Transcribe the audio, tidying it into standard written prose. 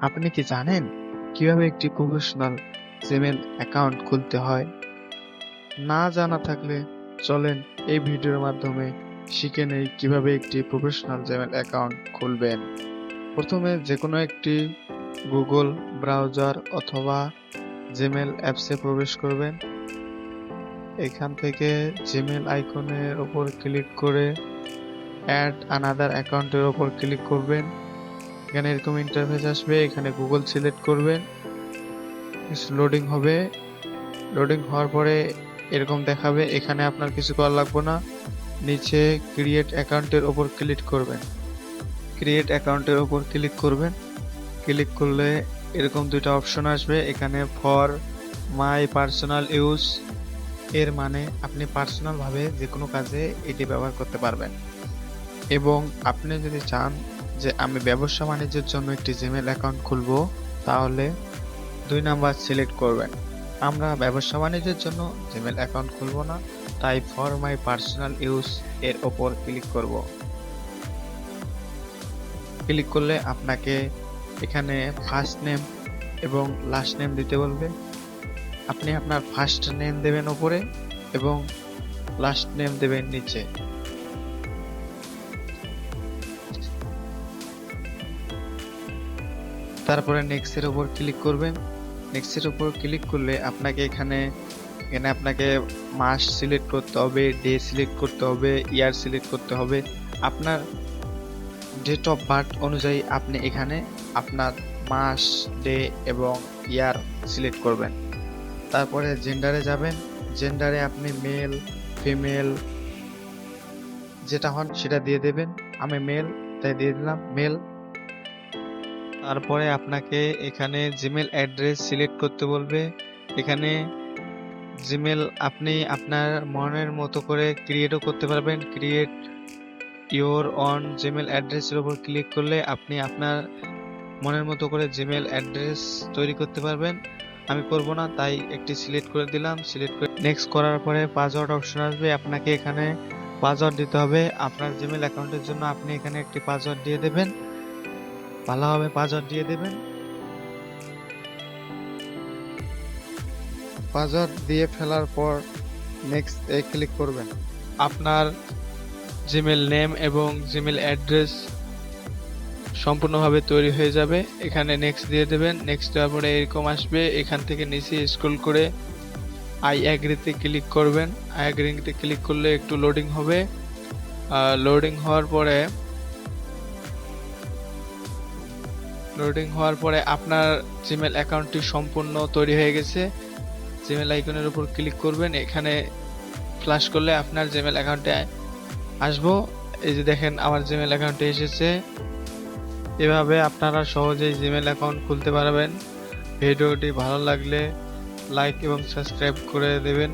আপনি কি জানেন কিভাবে একটি প্রফেশনাল জিমেইল অ্যাকাউন্ট খুলতে হয়? না জানা থাকলে চলেন এই ভিডিওর মাধ্যমে শিখে নেই কিভাবে একটি প্রফেশনাল জিমেইল অ্যাকাউন্ট খুলবেন। প্রথমে যেকোনো একটি গুগল ব্রাউজার অথবা জিমেইল অ্যাপসে প্রবেশ করবেন। এখান থেকে জিমেইল আইকনের উপর ক্লিক করে অ্যাড আনাদার অ্যাকাউন্টের উপর ক্লিক করবেন। এখানে এরকম ইন্টারফেস আসবে, এখানে গুগল সিলেক্ট করবেন। লোডিং হবে, লোডিং হওয়ার পরে এরকম দেখাবে। এখানে আপনার কিছু করা লাগবে না, নিচে ক্রিয়েট অ্যাকাউন্টের উপর ক্লিক করবেন। ক্রিয়েট অ্যাকাউন্টের উপর ক্লিক করবেন। ক্লিক করলে এরকম দুইটা অপশন আসবে, এখানে ফর মাই পার্সোনাল ইউজ, এর মানে আপনি পার্সোনাল ভাবে যে কোনো কাজে এটি ব্যবহার করতে পারবেন। এবং আপনি যদি চান যে আমি ব্যবসা বাণিজ্যের জন্য একটি জিমেইল অ্যাকাউন্ট খুলবো, তাহলে 2 নাম্বার সিলেক্ট করবেন। আমরা ব্যবসা বাণিজ্যের জন্য জিমেইল অ্যাকাউন্ট খুলবো না, তাই ফর মাই পার্সোনাল ইউজ এর ওপর ক্লিক করব। ক্লিক করলে আপনাকে এখানে ফার্স্ট নেম এবং লাস্ট নেম দিতে বলবে। আপনি আপনার ফার্স্ট নেম দেবেন উপরে এবং লাস্ট নেম দেবেন নিচে। তারপরে নেক্সট এর উপর ক্লিক করবেন। নেক্সট এর উপর ক্লিক করলে আপনাকে এখানে আপনাকে মাস সিলেক্ট করতে হবে, ডে সিলেক্ট করতে হবে, ইয়ার সিলেক্ট করতে হবে। আপনার ডেট অফ বার্থ অনুযায়ী আপনি এখানে আপনার মাস, ডে এবং ইয়ার সিলেক্ট করবেন। তারপরে জেন্ডারে যাবেন। জেন্ডারে আপনি মেল, ফিমেল যেটা হন সেটা দিয়ে দেবেন। আমি মেল, তাই দিয়ে দিলাম মেল। তারপরে আপনাকে এখানে জিমেল অ্যাড্রেস সিলেক্ট করতে বলবে। এখানে জিমেল আপনি আপনার মনের মতো করে ক্রিয়েটও করতে পারবেন। ক্রিয়েট ইওর অন জিমেল অ্যাড্রেসের উপর ক্লিক করলে আপনি আপনার মনের মতো করে জিমেল অ্যাড্রেস তৈরি করতে পারবেন। আমি করব না, তাই একটি সিলেক্ট করে দিলাম। সিলেক্ট করে নেক্সট করার পরে পাসওয়ার্ড অপশন আসবে, আপনাকে এখানে পাসওয়ার্ড দিতে হবে। আপনার জিমেল অ্যাকাউন্টের জন্য আপনি এখানে একটি পাসওয়ার্ড দিয়ে দেবেন, ভালোভাবে পাসওয়ার্ড দিয়ে দেবেন। পাসওয়ার্ড দিয়ে ফেলার পর নেক্সট এ ক্লিক করবেন। আপনার জিমেল নেম এবং জিমেল অ্যাড্রেস সম্পূর্ণভাবে তৈরি হয়ে যাবে। এখানে নেক্সট দিয়ে দেবেন। নেক্সট দেওয়ার পরে এরকম আসবে, এখান থেকে নিচে স্ক্রল করে আই অ্যাগ্রিতে ক্লিক করবেন। আই অ্যাগ্রিতে ক্লিক করলে একটু লোডিং হবে। লোডিং হওয়ার পরে আপনার জিমেল অ্যাকাউন্টটি সম্পূর্ণ তৈরি হয়ে গেছে। জিমেল আইকনের উপর ক্লিক করবেন, এখানে ফ্ল্যাশ করলে আপনার জিমেল অ্যাকাউন্টে আসবো। এই যে দেখেন আমার জিমেল অ্যাকাউন্টে এসেছে। এভাবে আপনারা সহজেই জিমেল অ্যাকাউন্ট খুলতে পারবেন। ভিডিওটি ভালো লাগলে লাইক এবং সাবস্ক্রাইব করে দেবেন।